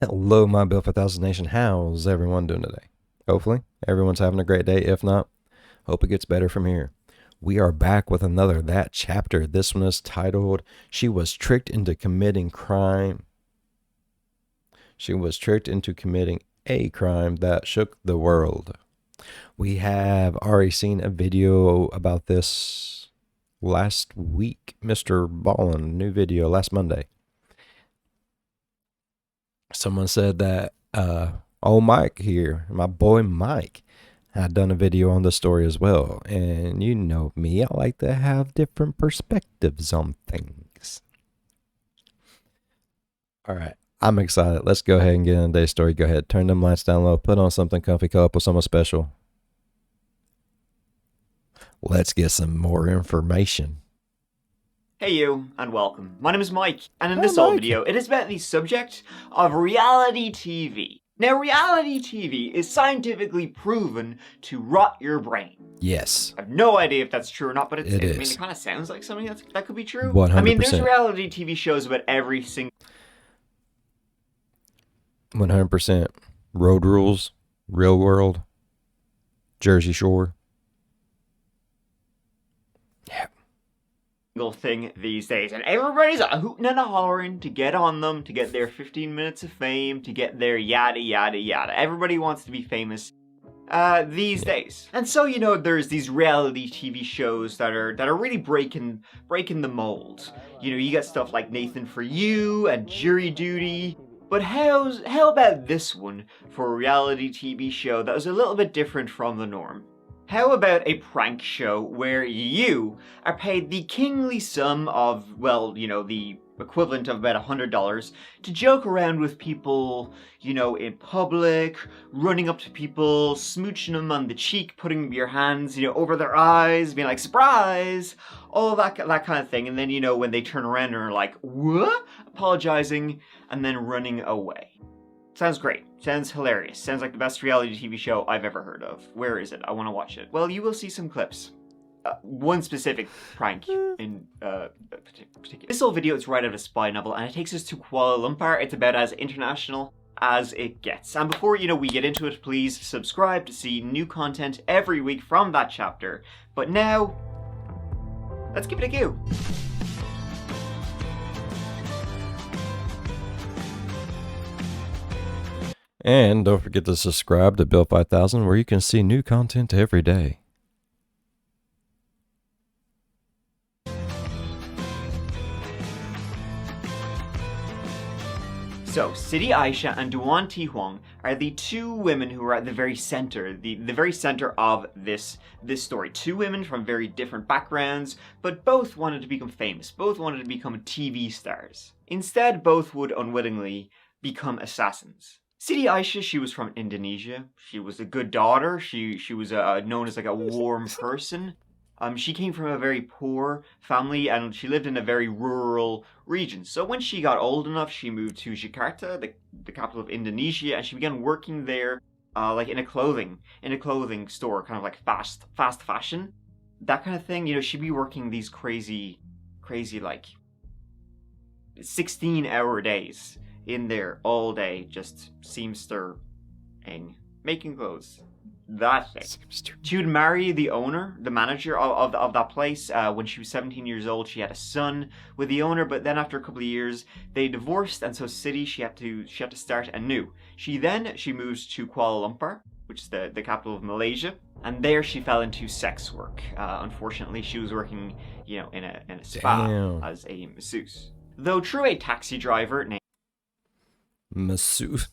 Hello, my Bill 5000 Nation. How's everyone doing today? Hopefully, everyone's having a great day. If not, hope it gets better from here. We are back with another That Chapter. This one is titled, She Was Tricked into Committing Crime. She was tricked into committing a crime that shook the world. We have already seen a video about this last week. Mr. Ballin, new video last Monday. Someone said that Mike here, my boy Mike, had done a video on the story as well. And you know me, I like to have different perspectives on things. All right, I'm excited. Let's go ahead and get into today's story. Go ahead, turn them lights down low, put on something comfy, cuddle up with someone special. Let's get some more information. Hey you, and welcome. My name is Mike, and in this old video, it is about the subject of reality TV. Now, reality TV is scientifically proven to rot your brain. Yes. I have no idea if that's true or not, but it is. I mean, it kind of sounds like something that could be true. 100%. I mean, there's reality TV shows about every single... 100%. Road Rules, Real World, Jersey Shore. Single thing these days, and everybody's hooting and hollering to get on them, to get their 15 minutes of fame, to get their yada yada yada. Everybody wants to be famous these days. And so, you know, there's these reality TV shows that are really breaking the mold. You know, you got stuff like Nathan For You and Jury Duty. But how about this one for a reality TV show that was a little bit different from the norm? How about a prank show where you are paid the kingly sum of, well, you know, the equivalent of about $100 to joke around with people, you know, in public, running up to people, smooching them on the cheek, putting your hands, you know, over their eyes, being like, surprise, all that kind of thing. And then, you know, when they turn around and are like, what? Apologizing, and then running away. Sounds great. Sounds hilarious. Sounds like the best reality TV show I've ever heard of. Where is it? I want to watch it. Well, you will see some clips. One specific prank in particular. This whole video is right out of a spy novel, and it takes us to Kuala Lumpur. It's about as international as it gets. And before, you know, we get into it, please subscribe to see new content every week from that chapter. But now, let's give it a go. And don't forget to subscribe to Bill 5000, where you can see new content every day. So, Siti Aisha and Duan Ti Huang are the two women who are at the very center, the very center of this story. Two women from very different backgrounds, but both wanted to become famous. Both wanted to become TV stars. Instead, both would unwittingly become assassins. Siti Aisha, she was from Indonesia. She was a good daughter. She was known as like a warm person. She came from a very poor family, and she lived in a very rural region. So when she got old enough, she moved to Jakarta, the capital of Indonesia, and she began working there, like in a clothing store, kind of like fast fashion, that kind of thing. You know, she'd be working these crazy like 16-hour days in there all day, just seamster-ing, making clothes. That thing. She would marry the owner, the manager of that place. When she was 17 years old, she had a son with the owner, but then after a couple of years, they divorced, and so Siti, she had to start anew. She moves to Kuala Lumpur, which is the capital of Malaysia, and there she fell into sex work. Unfortunately, she was working, you know, in a spa as a masseuse. Though through a taxi driver named Masseuse.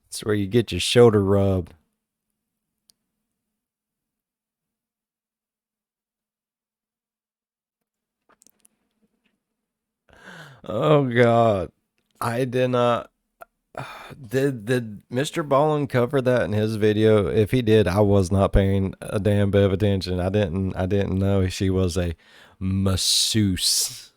That's where you get your shoulder rubbed. Oh God, I did not. Did Mr. Ballin cover that in his video? If he did, I was not paying a damn bit of attention. I didn't know she was a masseuse.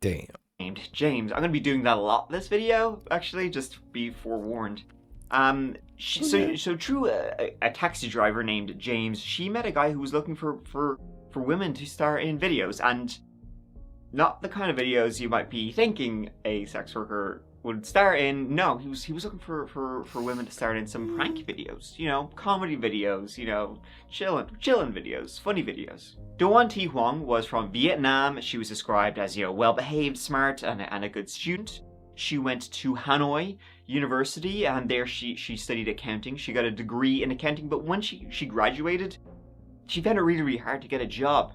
Damn. Named James. I'm going to be doing that a lot this video, actually, just be forewarned. So through a taxi driver named James, she met a guy who was looking for for women to star in videos, and not the kind of videos you might be thinking a sex worker would star in. No, he was looking for women to star in some prank videos, you know, comedy videos, you know, chillin' videos, funny videos. Do-Won Thi-Huong was from Vietnam. She was described as, you know, well-behaved, smart, and a good student. She went to Hanoi University, and there she studied accounting. She got a degree in accounting, but when she graduated, she found it really, really hard to get a job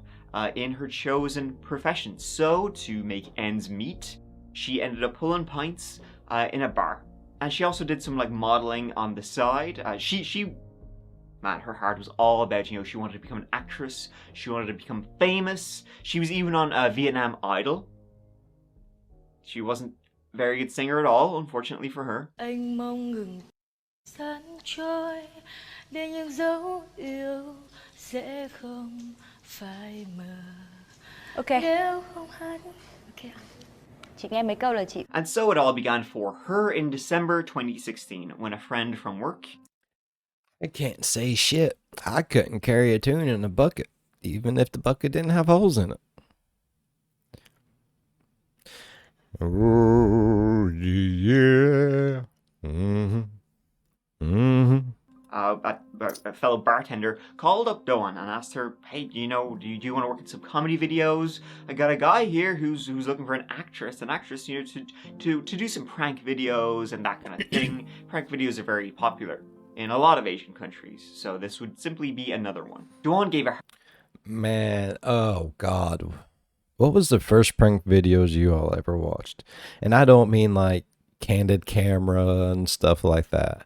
in her chosen profession. So to make ends meet, she ended up pulling pints in a bar. And she also did some like modeling on the side. Man, her heart was all about, you know, she wanted to become an actress. She wanted to become famous. She was even on Vietnam Idol. She wasn't a very good singer at all, unfortunately for her. Anh mong ngừng sẵn trôi để những dấu yêu sẽ không phai mờ. Ok. Nếu không hát. Ok. Chị nghe mấy câu là chị. And so it all began for her in December 2016 when a friend from work. I can't say shit. I couldn't carry a tune in a bucket, even if the bucket didn't have holes in it. Oh, yeah. Mm-hmm. Mm-hmm. A fellow bartender called up Do-Won and asked her, "Hey, you know, do you want to work in some comedy videos? I got a guy here who's looking for an actress, you know, to do some prank videos and that kind of thing." Prank videos are very popular in a lot of Asian countries, so this would simply be another one. Do-Won gave a Man, oh God. What was the first prank videos you all ever watched? And I don't mean like candid camera and stuff like that.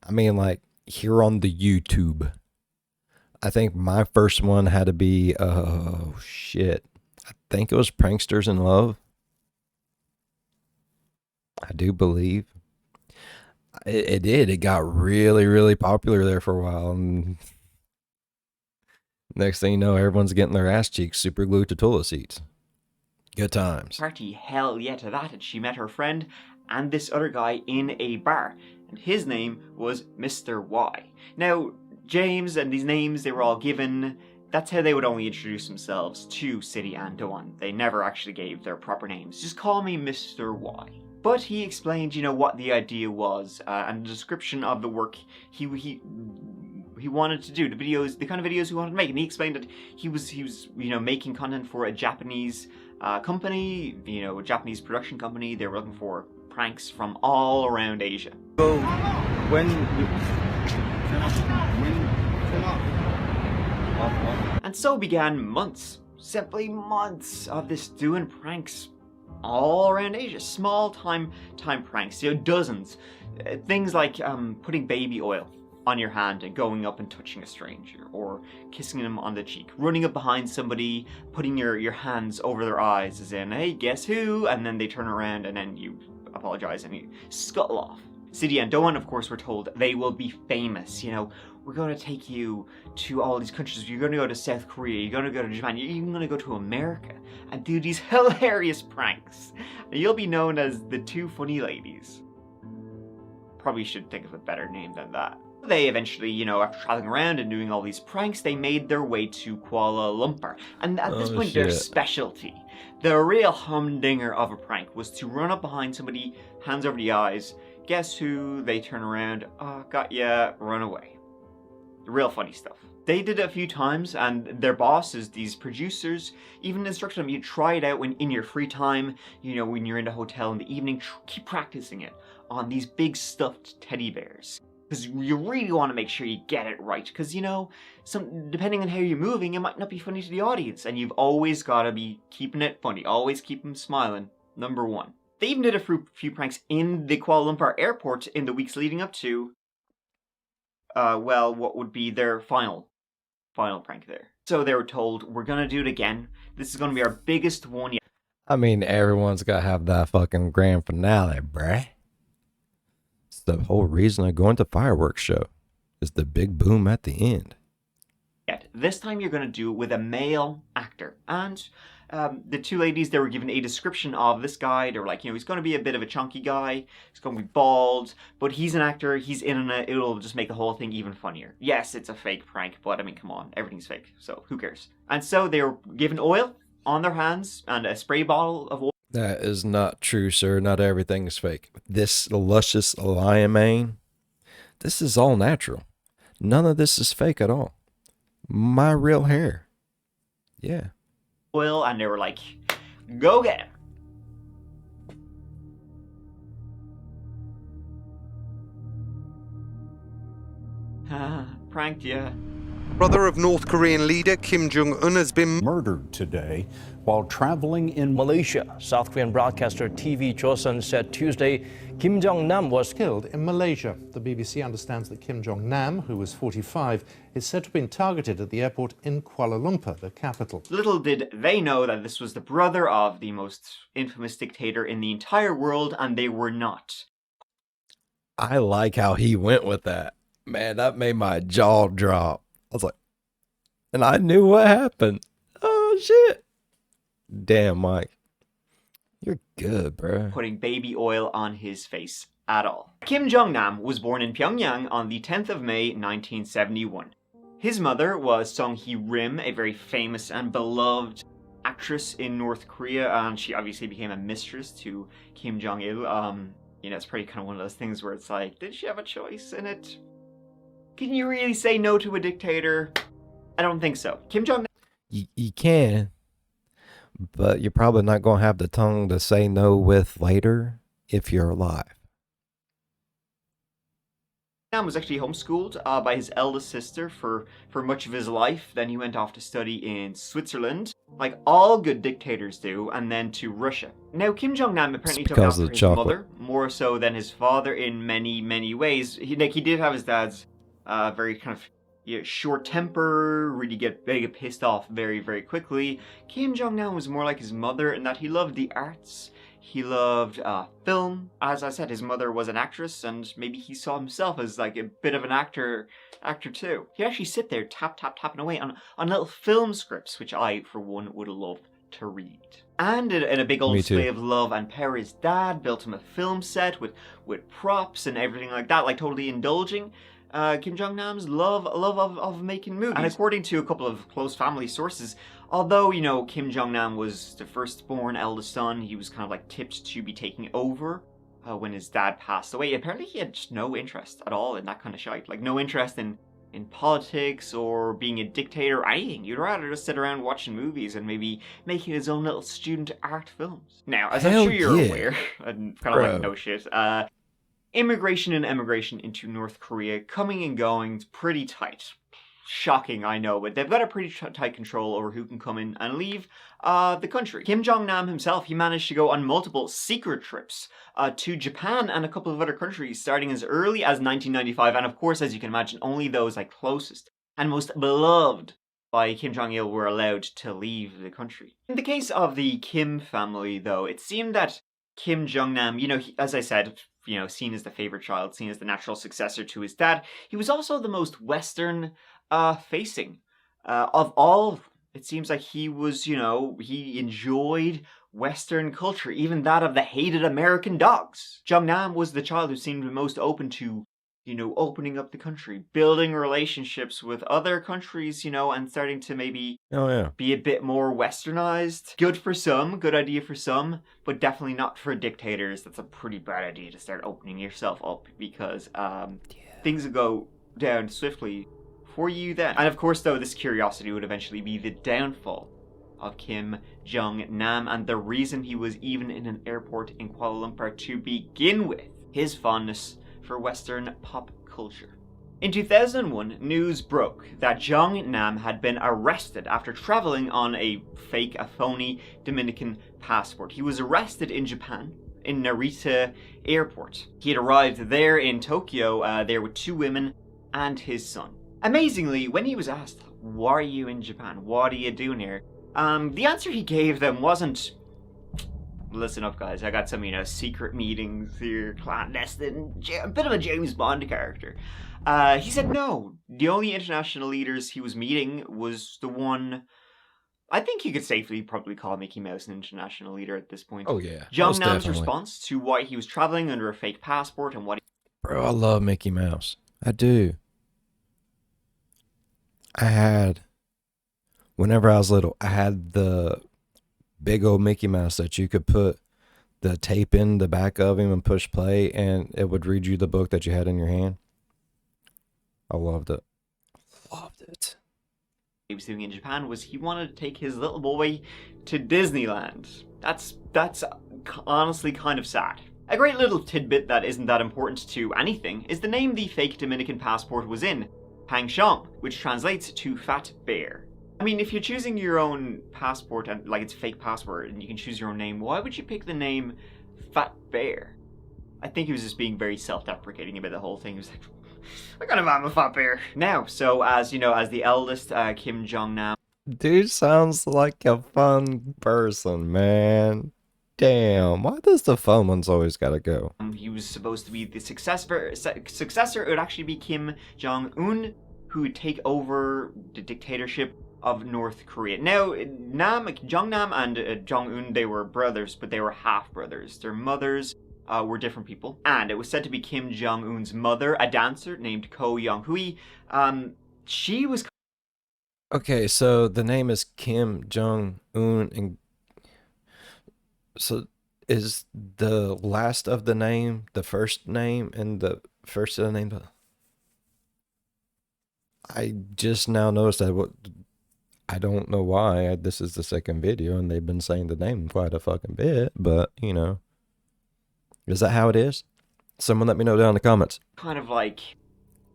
I mean like here on the YouTube. I think my first one had to be, oh shit. I think it was Pranksters in Love. I do believe. It did. It got really, really popular there for a while. And next thing you know, everyone's getting their ass cheeks super glued to toilet seats. Good times. party, hell yeah to that, and she met her friend and this other guy in a bar, and his name was Mr. Y. Now, James and these names, they were all given. That's how they would only introduce themselves to City and Do-Won. They never actually gave their proper names. Just call me Mr. Y. But he explained, you know, what the idea was, and the description of the work he wanted to do, the videos, the kind of videos he wanted to make. And he explained that he was, you know, making content for a Japanese company, you know, a Japanese production company. They were looking for pranks from all around Asia. So And so began months, simply months of this doing pranks all around Asia. Small time pranks, you know, dozens. Things like putting baby oil on your hand and going up and touching a stranger, or kissing them on the cheek, running up behind somebody, putting your hands over their eyes as in, hey, guess who? And then they turn around and then you apologize and you scuttle off. City and Do-Won, of course, were told they will be famous. You know, we're going to take you to all these countries. You're going to go to South Korea. You're going to go to Japan. You're even going to go to America and do these hilarious pranks. And you'll be known as the two funny ladies. Probably should think of a better name than that. They eventually, you know, after traveling around and doing all these pranks, they made their way to Kuala Lumpur. And at this point, their specialty, the real humdinger of a prank, was to run up behind somebody, hands over the eyes. Guess who? They turn around, oh, got ya, run away. Real funny stuff. They did it a few times, and their bosses, these producers, even instructed them, you try it out when in your free time, you know, when you're in the hotel in the evening, keep practicing it on these big stuffed teddy bears. Because you really want to make sure you get it right, because, you know, depending on how you're moving, it might not be funny to the audience, and you've always got to be keeping it funny, always keep them smiling, number one. They even did a few pranks in the Kuala Lumpur airport in the weeks leading up to, well, what would be their final prank there. So they were told, we're gonna do it again. This is gonna be our biggest one yet. I mean, everyone's got to have that fucking grand finale, bruh. It's the whole reason I go into fireworks show. Is the big boom at the end. This time you're gonna do it with a male actor. And the two ladies, they were given a description of this guy. They were like, he's going to be a bit of a chunky guy. He's going to be bald, but he's an actor. He's in it. It'll just make the whole thing even funnier. Yes, it's a fake prank, but I mean, come on, everything's fake, so who cares? And so they were given oil on their hands and a spray bottle of oil. That is not true, sir. Not everything is fake. This luscious lion mane, this is all natural. None of this is fake at all. My real hair. Yeah. Oil, and they were like, go get him. Pranked ya. Brother of North Korean leader Kim Jong-un has been murdered today while traveling in Malaysia. South Korean broadcaster TV Chosun said Tuesday Kim Jong-Nam was killed in Malaysia. The BBC understands that Kim Jong-Nam, who was 45, is said to have been targeted at the airport in Kuala Lumpur, the capital. Little did they know that this was the brother of the most infamous dictator in the entire world, and they were not. I like how he went with that. Man, that made my jaw drop. I was like, and I knew what happened. Oh, shit. Damn, Mike. You're good, bro. Putting baby oil on his face at all. Kim Jong-Nam was born in Pyongyang on the 10th of May, 1971. His mother was Song-hee Rim, a very famous and beloved actress in North Korea, and she obviously became a mistress to Kim Jong-il. It's pretty kind of one of those things where it's like, did she have a choice in it? Can you really say no to a dictator? I don't think so. Kim Jong-nam... You can, but you're probably not going to have the tongue to say no with later if you're alive. Was actually homeschooled by his eldest sister for much of his life. Then he went off to study in Switzerland, like all good dictators do, and then to Russia. Now, Kim Jong-nam apparently took after his mother, more so than his father in many, many ways. He did have his dad's very kind of short temper, really get pissed off very, very quickly. Kim Jong-nam was more like his mother in that he loved the arts. He loved film. As I said, his mother was an actress, and maybe he saw himself as like a bit of an actor too. He'd actually sit there tapping away on little film scripts, which I, for one, would love to read. And in a big old display of love and power, his dad built him a film set with props and everything like that, like totally indulging Kim Jong-nam's love of making movies. And according to a couple of close family sources, although, Kim Jong-nam was the firstborn eldest son, he was kind of like tipped to be taking over when his dad passed away. Apparently he had just no interest at all in that kind of shite. Like, no interest in politics or being a dictator or anything. You'd rather just sit around watching movies and maybe making his own little student art films. Now, as I'm sure you're aware, and kind of like no shit, immigration and emigration into North Korea coming and going pretty tight. Shocking, I know, but they've got a pretty tight control over who can come in and leave the country. Kim Jong-nam himself, he managed to go on multiple secret trips to Japan and a couple of other countries, starting as early as 1995, and of course, as you can imagine, only those like closest and most beloved by Kim Jong-il were allowed to leave the country. In the case of the Kim family, though, it seemed that Kim Jong-nam, as I said, seen as the favorite child, seen as the natural successor to his dad, he was also the most Western facing of all. It seems like he was, he enjoyed Western culture, even that of the hated American dogs. Jong-nam was the child who seemed most open to, opening up the country, building relationships with other countries, and starting to maybe be a bit more westernized. Good for some, good idea for some, but definitely not for dictators. That's a pretty bad idea to start opening yourself up, because things will go down swiftly for you then. And of course, though, this curiosity would eventually be the downfall of Kim Jong-nam, and the reason he was even in an airport in Kuala Lumpur to begin with. His fondness for Western pop culture. In 2001, news broke that Jong-nam had been arrested after traveling on a phony Dominican passport. He was arrested in Japan, in Narita Airport. He had arrived there in Tokyo, there with 2 women and his son. Amazingly, when he was asked, why are you in Japan? What are you doing here? The answer he gave them wasn't, listen up guys, I got some, secret meetings here, clandestine, a bit of a James Bond character. He said no, the only international leaders he was meeting was the one I think you could safely probably call Mickey Mouse an international leader at this point. Oh yeah, most Jong-Nam's definitely. response to why he was traveling under a fake passport and what Bro, I love Mickey Mouse. I do. Whenever I was little, I had the big old Mickey Mouse that you could put the tape in the back of him and push play, and it would read you the book that you had in your hand. I loved it. Loved it. he was doing in Japan was he wanted to take his little boy to Disneyland. That's honestly kind of sad. A great little tidbit that isn't that important to anything is the name the fake Dominican passport was in, Pangshong, which translates to Fat Bear. I mean, if you're choosing your own passport and like it's a fake passport and you can choose your own name, why would you pick the name Fat Bear? I think he was just being very self-deprecating about the whole thing. He was like, I kind of am a fat bear. Now, so as you know, as the eldest Kim Jong-Nam, Dude sounds like a fun person, man. Damn, why does the fun ones always gotta go? he was supposed to be the successor. It would actually be Kim Jong-un, who would take over the dictatorship of North Korea. Now, Jong-Nam and Jong-un, they were brothers, but they were half-brothers. Their mothers were different people. And it was said to be Kim Jong-un's mother, a dancer named Ko Young-hui. She was... Okay, so the name is Kim Jong-un, and so is the last of the name the first name and the first of the name? I just now noticed that. I don't know why. This is the second video, and they've been saying the name quite a fucking bit, but, you know. Is that how it is? Someone let me know down in the comments. kind of like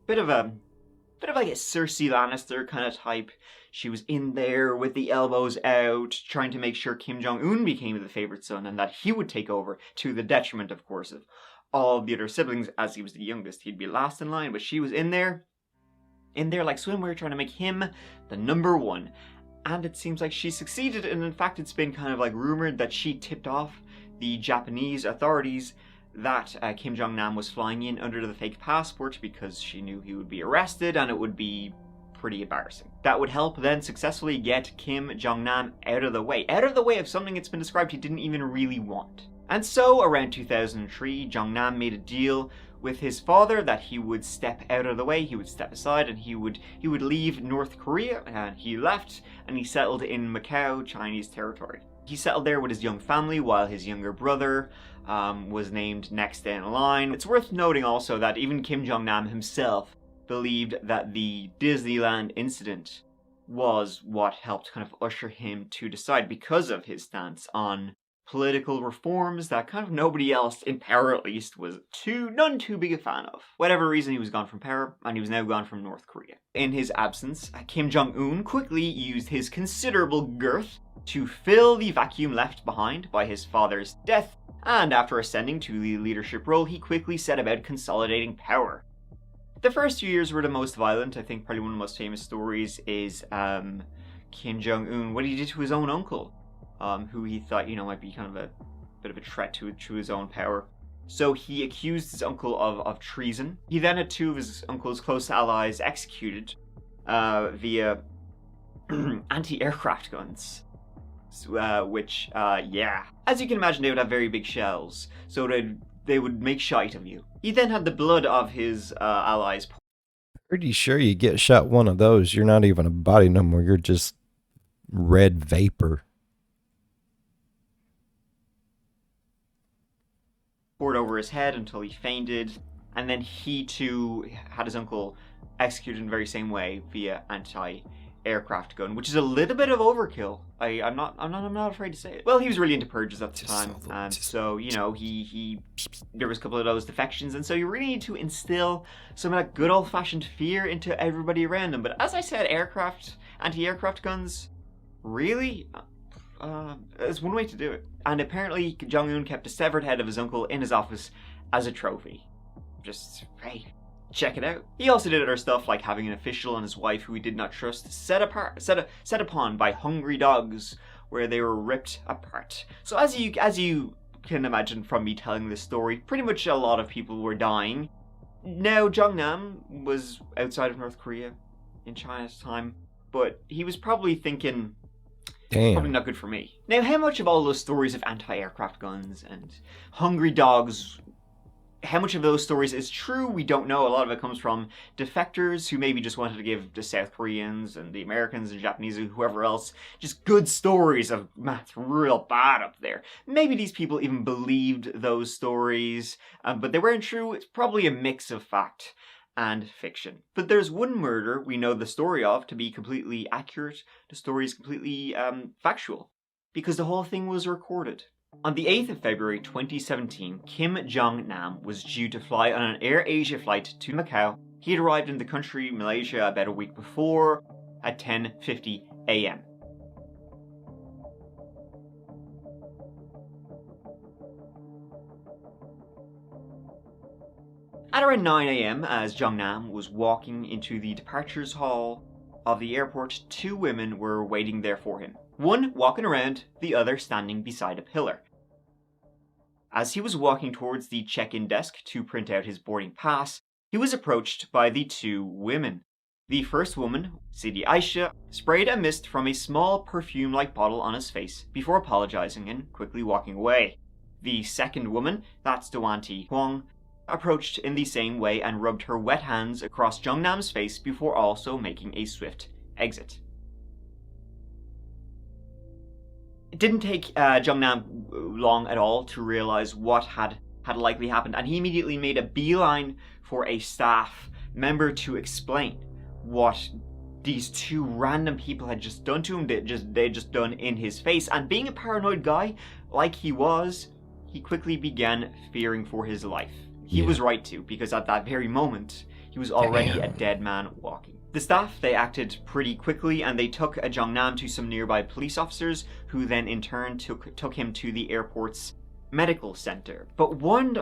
bit of like a Cersei Lannister kind of type. She was in there with the elbows out, trying to make sure Kim Jong-un became the favorite son and that he would take over, to the detriment, of course, of all of the other siblings. As he was the youngest, he'd be last in line, but she was in there like swimwear, trying to make him the number one. And it seems like she succeeded, and in fact it's been kind of like rumored that she tipped off the Japanese authorities that Kim Jong-Nam was flying in under the fake passport because she knew he would be arrested and it would be pretty embarrassing. That would help then successfully get Kim Jong-Nam out of the way of something it's been described he didn't even really want. And so around 2003, Jong-Nam made a deal with his father that he would step out of the way, he would step aside, and he would leave North Korea, and he left and he settled in Macau, Chinese territory. He settled there with his young family while his younger brother was named next in line. It's worth noting also that even Kim Jong-Nam himself believed that the Disneyland incident was what helped kind of usher him to decide, because of his stance on political reforms that kind of nobody else in power at least was none too big a fan of. Whatever reason, he was gone from power, and he was now gone from North Korea. In his absence, Kim Jong-un quickly used his considerable girth to fill the vacuum left behind by his father's death, and after ascending to the leadership role, he quickly set about consolidating power. The first few years were the most violent. I think probably one of the most famous stories is Kim Jong-un, what he did to his own uncle, who he thought, you know, might be kind of a bit of a threat to his own power. So he accused his uncle of treason. He then had two of his uncle's close allies executed via anti-aircraft guns. Which, yeah. As you can imagine, they would have very big shells, so they would make shite of you. He then had the blood of his allies. Pretty sure you get shot one of those, you're not even a body no more, you're just red vapor. Poured over his head until he fainted, and then he too had his uncle executed in the very same way via anti-aircraft gun, which is a little bit of overkill. I'm not afraid to say it. Well, he was really into purges at the time, and so, you know, there was a couple of those defections, and so you really need to instill some of that good old-fashioned fear into everybody around him. But as I said, anti-aircraft guns, really? It's one way to do it. And apparently Jong-un kept a severed head of his uncle in his office as a trophy. Just, hey, check it out. He also did other stuff like having an official and his wife who he did not trust set upon by hungry dogs, where they were ripped apart. So as you can imagine from me telling this story, pretty much a lot of people were dying. Now, Jong-Nam was outside of North Korea in China's time, but he was probably thinking, Probably Damn. not good for me. Now, how much of all those stories of anti-aircraft guns and hungry dogs, how much of those stories is true, we don't know. A lot of it comes from defectors who maybe just wanted to give the South Koreans and the Americans and Japanese and whoever else just good stories of, man, it's real bad up there. Maybe these people even believed those stories, but they weren't true. It's probably a mix of fact and fiction. But there's one murder we know the story of to be completely accurate. The story is completely factual, because the whole thing was recorded. On the 8th of February 2017, Kim Jong-Nam was due to fly on an Air Asia flight to Macau. He had arrived in the country, Malaysia, about a week before at 10:50 a.m. At around 9 a.m, as Jong-Nam was walking into the departures hall of the airport, two women were waiting there for him. One walking around, the other standing beside a pillar. As he was walking towards the check-in desk to print out his boarding pass, he was approached by the two women. The first woman, Sidi Aisha, sprayed a mist from a small perfume-like bottle on his face before apologizing and quickly walking away. The second woman, that's Dewanti Huang, approached in the same way and rubbed her wet hands across Jong-Nam's face before also making a swift exit. It didn't take Jong-Nam long at all to realize what had likely happened, and he immediately made a beeline for a staff member to explain what these two random people had just done to him. They'd just done in his face. And being a paranoid guy like he was, he quickly began fearing for his life. He was right to, because at that very moment, he was already a dead man walking. The staff, they acted pretty quickly, and they took Jong-Nam to some nearby police officers, who then in turn took him to the airport's medical center. But one,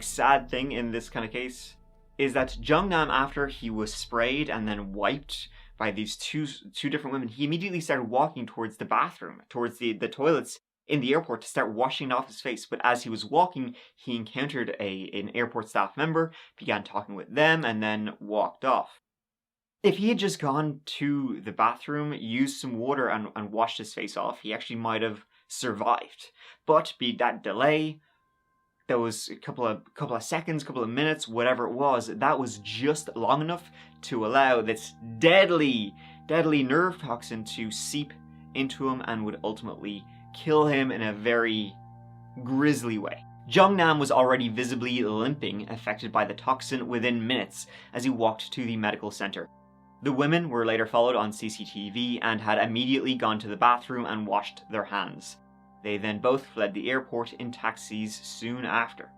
sad thing in this kind of case is that Jong-Nam, after he was sprayed and then wiped by these two different women, he immediately started walking towards the bathroom, towards the toilets in the airport to start washing off his face. But as he was walking, he encountered an airport staff member, began talking with them, and then walked off. If he had just gone to the bathroom, used some water, and washed his face off, he actually might have survived. But be that delay, there was a couple of seconds, couple of minutes, whatever it was, that was just long enough to allow this deadly nerve toxin to seep into him and would ultimately kill him in a very grisly way. Jong-Nam was already visibly limping, affected by the toxin, within minutes as he walked to the medical center. The women were later followed on CCTV and had immediately gone to the bathroom and washed their hands. They then both fled the airport in taxis soon after.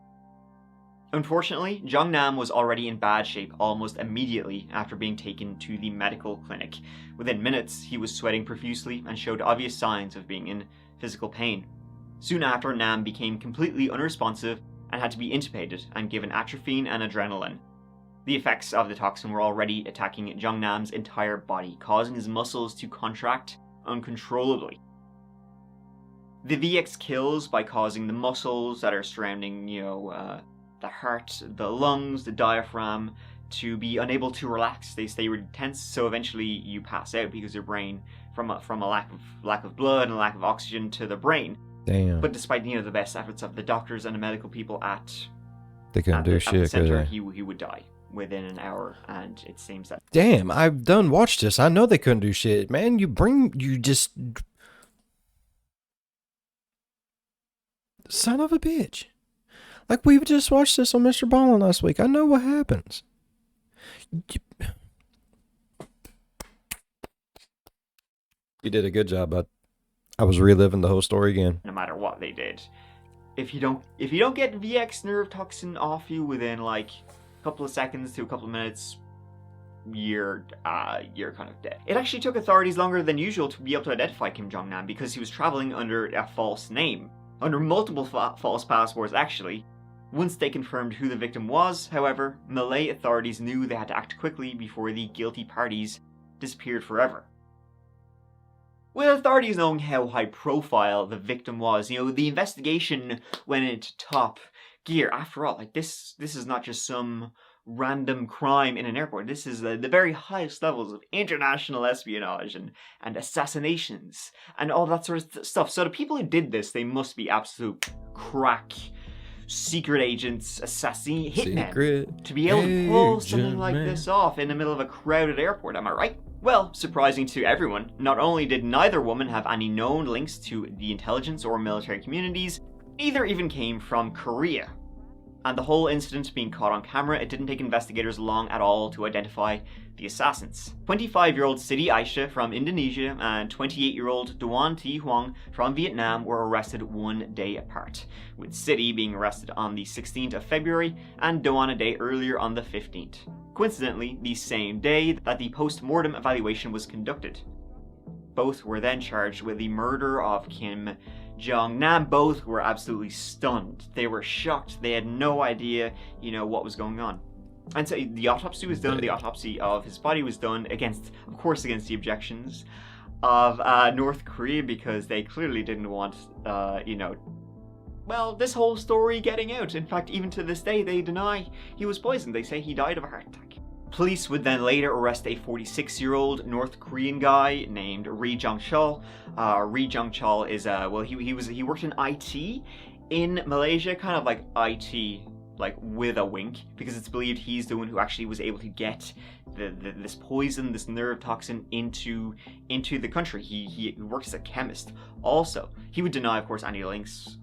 Unfortunately, Jong-Nam was already in bad shape almost immediately after being taken to the medical clinic. Within minutes, he was sweating profusely and showed obvious signs of being in physical pain. Soon after, Nam became completely unresponsive and had to be intubated and given atropine and adrenaline. The effects of the toxin were already attacking Jong-Nam's entire body, causing his muscles to contract uncontrollably. The VX kills by causing the muscles that are surrounding, the heart, the lungs, the diaphragm, to be unable to relax. They stay really tense, so eventually you pass out because your brain, from a lack of blood and a lack of oxygen to the brain. Damn. But despite the best efforts of the doctors and the medical people they couldn't do shit. at the center, he would die within an hour, and it seems that. Damn, I've done watched this. I know they couldn't do shit, man. You just son of a bitch. Like, we just watched this on Mr. Ballin last week. I know what happens. You did a good job, bud. I was reliving the whole story again. No matter what they did, if you don't get VX nerve toxin off you within a couple of seconds to a couple of minutes, you're kind of dead. It actually took authorities longer than usual to be able to identify Kim Jong-Nam because he was traveling under a false name, under multiple false passports actually. Once they confirmed who the victim was, however, Malay authorities knew they had to act quickly before the guilty parties disappeared forever. With authorities knowing how high profile the victim was, the investigation went into top gear. After all, this is not just some random crime in an airport. This is the very highest levels of international espionage and assassinations and all that sort of stuff. So the people who did this, they must be absolute crack secret agents, assassin, hitmen, to be able to pull something like this off in the middle of a crowded airport, am I right? Well, surprising to everyone, not only did neither woman have any known links to the intelligence or military communities, neither even came from Korea. And the whole incident being caught on camera, it didn't take investigators long at all to identify the assassins. 25-year-old Siti Aisyah from Indonesia and 28-year-old Duan Thi Huang from Vietnam were arrested one day apart, with Siti being arrested on the 16th of February and Duan a day earlier on the 15th. Coincidentally, the same day that the post-mortem evaluation was conducted. Both were then charged with the murder of Kim Jong-Nam. Both were absolutely stunned. They were shocked. They had no idea, what was going on. And so the autopsy was done. The autopsy of his body was done against the objections of North Korea, because they clearly didn't want, this whole story getting out. In fact, even to this day, they deny he was poisoned. They say he died of a heart attack. Police would then later arrest a 46-year-old North Korean guy named Ri Jong-chol. Ri Jong-chol is he worked in IT in Malaysia, kind of like IT, like with a wink, because it's believed he's the one who actually was able to get this poison, this nerve toxin into the country. He works as a chemist. Also, he would deny, of course, any links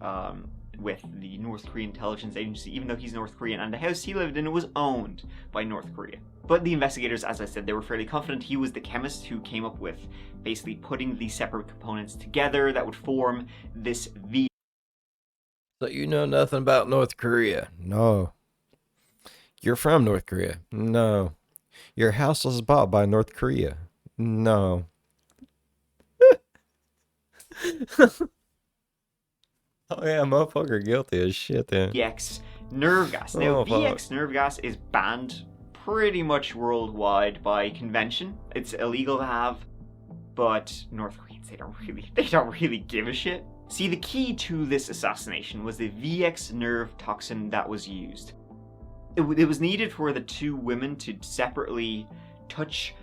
with the North Korean intelligence agency, even though he's North Korean, and the house he lived in was owned by North Korea. But the investigators, as I said, they were fairly confident he was the chemist who came up with basically putting these separate components together that would form this V. So you know nothing about North Korea? No. You're from North Korea? No. Your house was bought by North Korea? No. Oh yeah, motherfucker guilty as shit then. VX nerve gas. Now, VX nerve gas is banned pretty much worldwide by convention. It's illegal to have, but North Koreans, they don't really give a shit. See, the key to this assassination was the VX nerve toxin that was used. It was needed for the two women to separately touch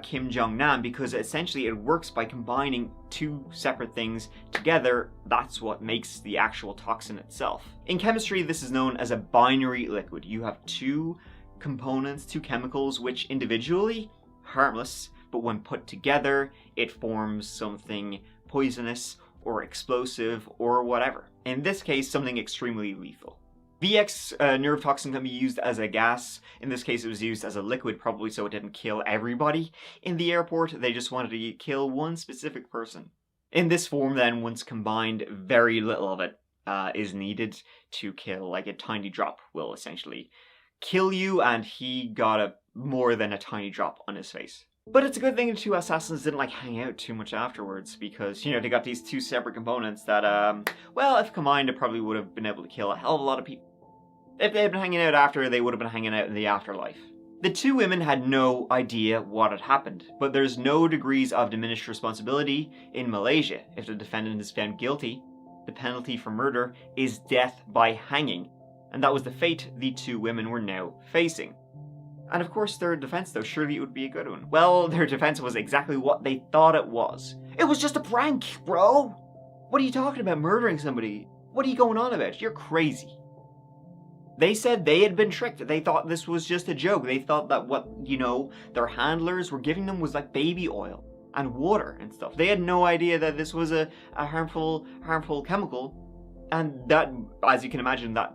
Kim Jong-Nam, because essentially it works by combining two separate things together. That's what makes the actual toxin itself. In chemistry, this is known as a binary liquid. You have two components, two chemicals, which individually harmless, but when put together, it forms something poisonous or explosive or whatever. In this case, something extremely lethal. VX nerve toxin can be used as a gas. In this case, it was used as a liquid, probably so it didn't kill everybody in the airport. They just wanted to kill one specific person. In this form, then, once combined, very little of it is needed to kill. Like a tiny drop will essentially kill you, and he got more than a tiny drop on his face. But it's a good thing the two assassins didn't hang out too much afterwards, because, they got these two separate components that, if combined, it probably would have been able to kill a hell of a lot of people. If they had been hanging out after, they would have been hanging out in the afterlife. The two women had no idea what had happened, but there's no degrees of diminished responsibility in Malaysia. If the defendant is found guilty, the penalty for murder is death by hanging, and that was the fate the two women were now facing. And of course, their defense, though, surely it would be a good one. Well, their defense was exactly what they thought it was. It was just a prank, bro! What are you talking about, murdering somebody? What are you going on about? You're crazy. They said they had been tricked. They thought this was just a joke. They thought that what, their handlers were giving them was like baby oil and water and stuff. They had no idea that this was a harmful chemical. And that, as you can imagine, that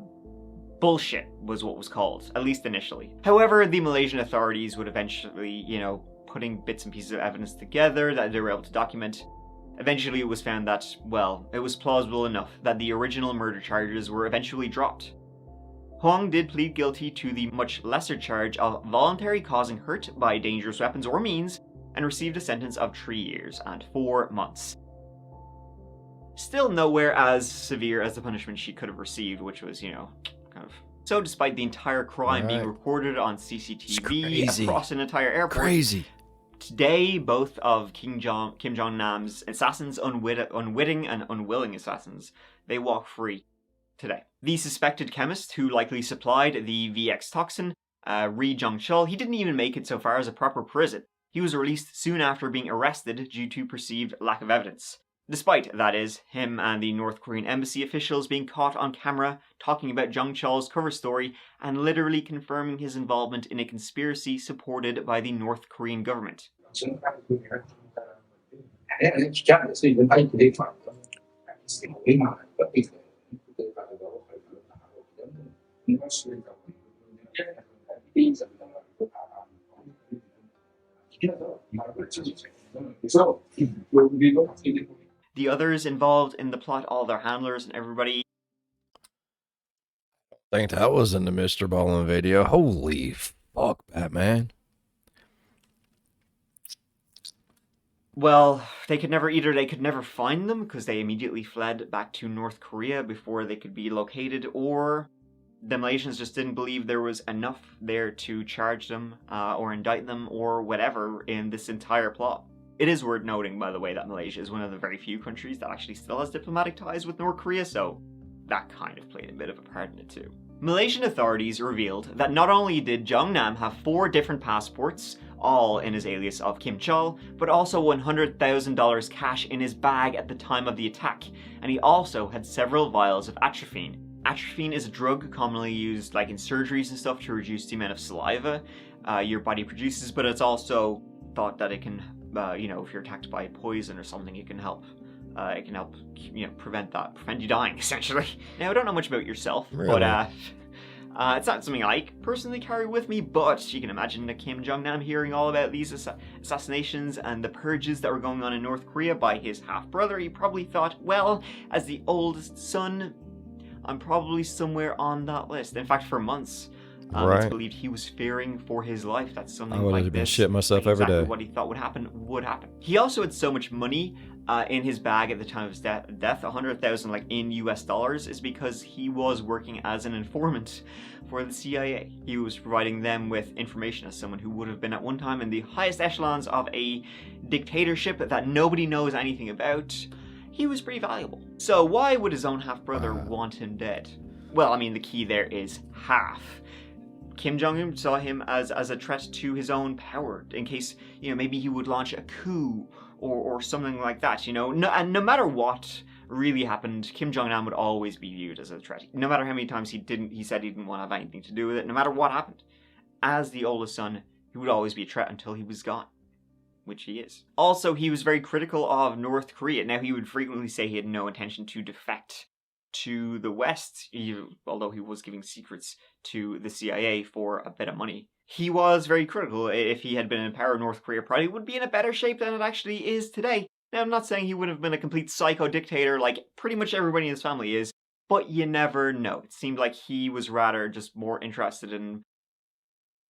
bullshit was what was called, at least initially. However, the Malaysian authorities would eventually, putting bits and pieces of evidence together that they were able to document, eventually it was found that, it was plausible enough that the original murder charges were eventually dropped. Huang did plead guilty to the much lesser charge of voluntary causing hurt by dangerous weapons or means, and received a sentence of 3 years and 4 months. Still nowhere as severe as the punishment she could have received, which was, So despite the entire crime being recorded on CCTV across an entire airport, today both of Kim Jong-Nam's assassins, unwitting and unwilling assassins, they walk free today. The suspected chemist who likely supplied the VX toxin Ri Jong-chul, he didn't even make it so far as a proper prison. He was released soon after being arrested due to perceived lack of evidence. Despite, that is, him and the North Korean embassy officials being caught on camera talking about Jong-chul's cover story and literally confirming his involvement in a conspiracy supported by the North Korean government. The others involved in the plot, all their handlers and everybody. I think that was in the Mr. Ballin video. Holy fuck, Batman. Well, they could never find them because they immediately fled back to North Korea before they could be located, or the Malaysians just didn't believe there was enough there to charge them or indict them or whatever in this entire plot. It is worth noting, by the way, that Malaysia is one of the very few countries that actually still has diplomatic ties with North Korea, so that kind of played a bit of a part in it too. Malaysian authorities revealed that not only did Jong-Nam have 4 different passports, all in his alias of Kim Chul, but also $100,000 cash in his bag at the time of the attack, and he also had several vials of atropine. Atropine is a drug commonly used like in surgeries and stuff to reduce the amount of saliva your body produces, but it's also thought that it can, if you're attacked by poison or something, it can help. Prevent you dying, essentially. Now, I don't know much about yourself, Really? but it's not something I personally carry with me, but you can imagine Kim Jong-nam hearing all about these assassinations and the purges that were going on in North Korea by his half-brother. He probably thought, well, as the oldest son, I'm probably somewhere on that list. In fact, for months, it's Right. believed he was fearing for his life that something I would like have been this, shitting myself like every exactly day. what he thought would happen. He also had so much money in his bag at the time of his death, 100,000 like in US dollars, is because he was working as an informant for the CIA. He was providing them with information as someone who would have been at one time in the highest echelons of a dictatorship that nobody knows anything about. He was pretty valuable. So why would his own half-brother want him dead? Well, I mean, the key there is half. Kim Jong-un saw him as a threat to his own power, in case, maybe he would launch a coup or something like that, and no matter what really happened, Kim Jong-nam would always be viewed as a threat. No matter how many times he said he didn't want to have anything to do with it, no matter what happened. As the oldest son, he would always be a threat until he was gone. Which he is. Also, he was very critical of North Korea. Now, he would frequently say he had no intention to defect to the West, although he was giving secrets to the CIA for a bit of money. He was very critical. If he had been in power, North Korea probably would be in a better shape than it actually is today. Now, I'm not saying he would have been a complete psycho dictator like pretty much everybody in his family is, but you never know. It seemed like he was rather just more interested in,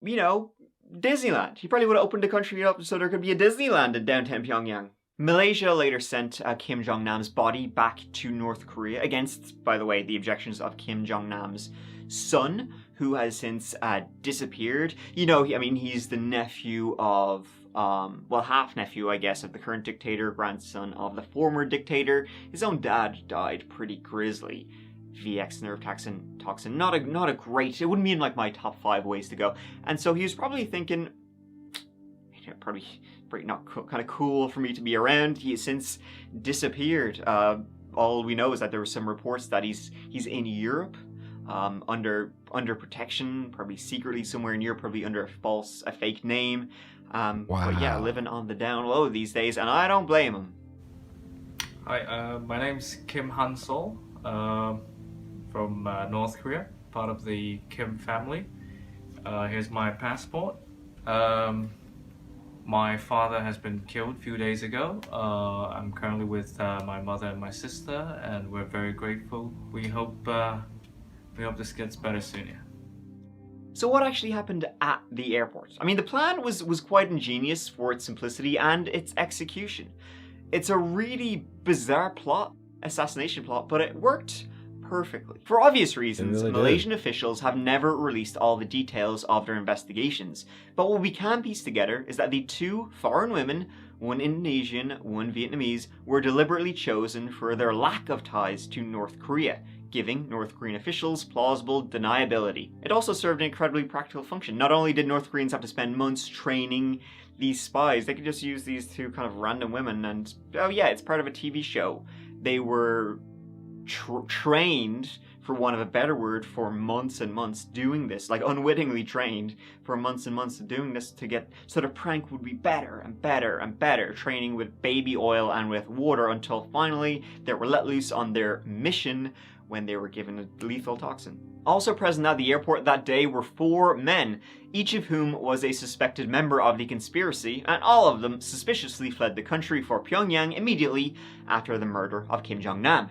Disneyland. He probably would have opened the country up so there could be a Disneyland in downtown Pyongyang. Malaysia later sent Kim Jong-nam's body back to North Korea against, by the way, the objections of Kim Jong-nam's son, who has since disappeared. He's the nephew of, half-nephew, I guess, of the current dictator, grandson of the former dictator. His own dad died pretty grisly. VX nerve toxin. Not a great, it wouldn't be in like my top 5 ways to go. And so he was probably thinking, probably not kind of cool for me to be around. He has since disappeared. All we know is that there were some reports that he's in Europe, under protection, probably secretly somewhere in Europe, probably under a fake name. Wow. But yeah, living on the down low these days, and I don't blame him. Hi, my name's Kim Han-sol, from North Korea, part of the Kim family. Here's my passport. My father has been killed a few days ago. I'm currently with my mother and my sister, and we're very grateful. We hope this gets better soon. Yeah. So what actually happened at the airport? I mean, the plan was quite ingenious for its simplicity and its execution. It's a really bizarre assassination plot, but it worked perfectly. For obvious reasons, really did. Malaysian officials have never released all the details of their investigations, but what we can piece together is that the 2 foreign women, one Indonesian, one Vietnamese, were deliberately chosen for their lack of ties to North Korea. giving North Korean officials plausible deniability. It also served an incredibly practical function. Not only did North Koreans have to spend months training these spies, they could just use these two kind of random women and, oh yeah, it's part of a TV show. They were trained, for want of a better word, for months and months doing this, like unwittingly trained for months and months doing this to get, so the prank would be better and better and better, training with baby oil and with water until finally they were let loose on their mission when they were given a lethal toxin. Also present at the airport that day were 4 men, each of whom was a suspected member of the conspiracy, and all of them suspiciously fled the country for Pyongyang immediately after the murder of Kim Jong-Nam.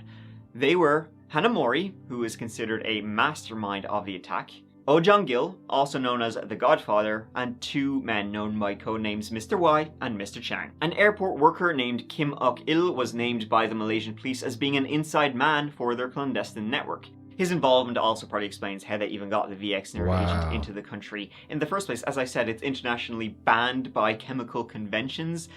They were Hanamori, who is considered a mastermind of the attack, Oh Jong-gil, also known as the Godfather, and 2 men known by codenames Mr. Y and Mr. Chang. An airport worker named Kim Ok-il was named by the Malaysian police as being an inside man for their clandestine network. His involvement also probably explains how they even got the VX nerve agent into the country in the first place. As I said, it's internationally banned by chemical conventions.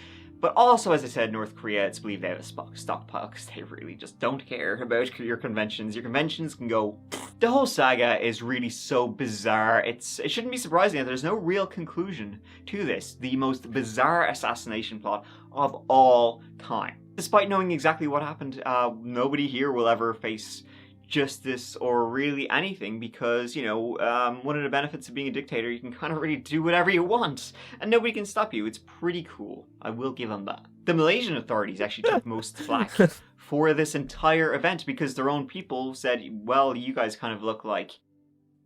But also, as I said, North Korea, it's believed they have a stockpile because they really just don't care about your conventions. Your conventions can go... The whole saga is really so bizarre. It shouldn't be surprising that there's no real conclusion to this. The most bizarre assassination plot of all time. Despite knowing exactly what happened, nobody here will ever face justice or really anything because, you know, one of the benefits of being a dictator, you can kind of really do whatever you want and nobody can stop you. It's pretty cool. I will give them that. The Malaysian authorities actually took most flack for this entire event because their own people said, well, you guys kind of look like,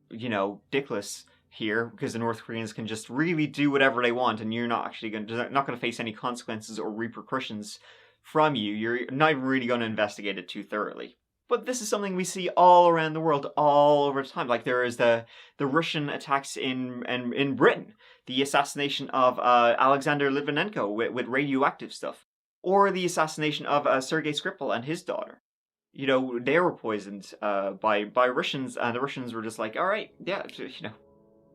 you know, dickless here because the North Koreans can just really do whatever they want and you're not actually going to face any consequences or repercussions from you. You're not even really going to investigate it too thoroughly. But this is something we see all around the world, all over time. Like there is the Russian attacks in Britain, the assassination of Alexander Litvinenko with radioactive stuff, or the assassination of Sergei Skripal and his daughter. You know, they were poisoned by Russians, and the Russians were just like, all right, yeah, you know,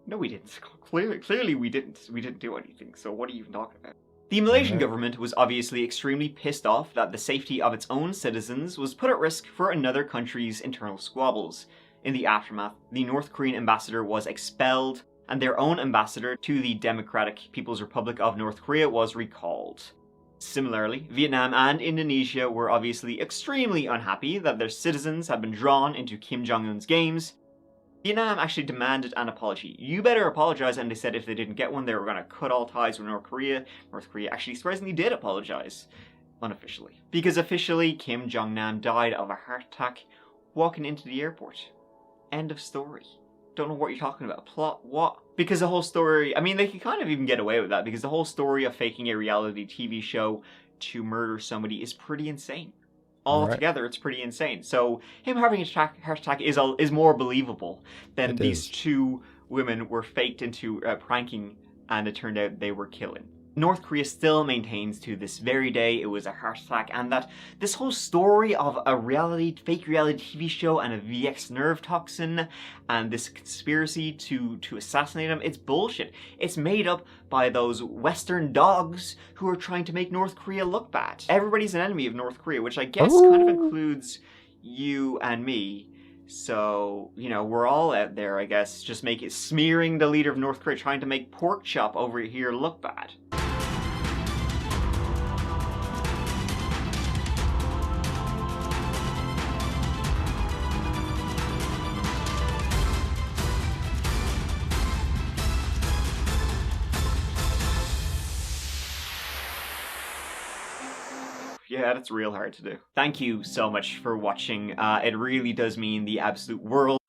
no, we didn't. Clearly, we didn't do anything. So what are you even talking about? The Malaysian government was obviously extremely pissed off that the safety of its own citizens was put at risk for another country's internal squabbles. In the aftermath, the North Korean ambassador was expelled, and their own ambassador to the Democratic People's Republic of North Korea was recalled. Similarly, Vietnam and Indonesia were obviously extremely unhappy that their citizens had been drawn into Kim Jong-un's games. Vietnam actually demanded an apology. You better apologize, and they said if they didn't get one, they were going to cut all ties with North Korea. North Korea actually surprisingly did apologize, unofficially. Because officially, Kim Jong-nam died of a heart attack walking into the airport. End of story. Don't know what you're talking about. Plot what? Because the whole story, I mean, they can kind of even get away with that, because the whole story of faking a reality TV show to murder somebody is pretty insane. Altogether, it's pretty insane. So him having a heart attack is more believable than these 2 women were faked into pranking, and it turned out they were killing. North Korea still maintains to this very day it was a heart attack, and that this whole story of a fake reality TV show and a VX nerve toxin and this conspiracy to assassinate him, it's bullshit. It's made up by those Western dogs who are trying to make North Korea look bad. Everybody's an enemy of North Korea, which I guess kind of includes you and me. So, you know, we're all out there, I guess, just smearing the leader of North Korea, trying to make Pork Chop over here look bad. Yeah, that's real hard to do. Thank you so much for watching. It really does mean the absolute world.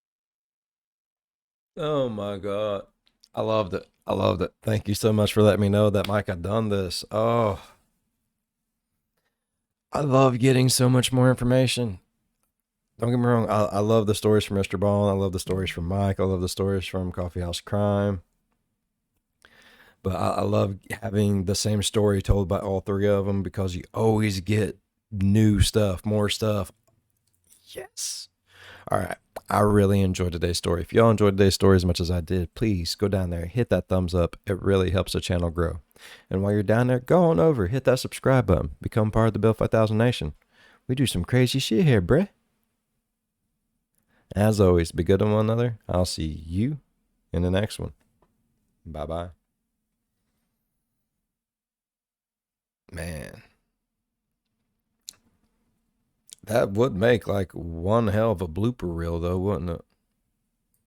Oh my God. I loved it. I loved it. Thank you so much for letting me know that Mike had done this. Oh, I love getting so much more information. Don't get me wrong. I love the stories from Mr. Ball. I love the stories from Mike. I love the stories from Coffee House Crime. But I love having the same story told by all 3 of them because you always get new stuff, more stuff. Yes. All right. I really enjoyed today's story. If y'all enjoyed today's story as much as I did, please go down there, hit that thumbs up. It really helps the channel grow. And while you're down there, go on over, hit that subscribe button. Become part of the Bill 5000 Nation. We do some crazy shit here, bruh. As always, be good to one another. I'll see you in the next one. Bye-bye. Man. That would make like one hell of a blooper reel though, wouldn't it?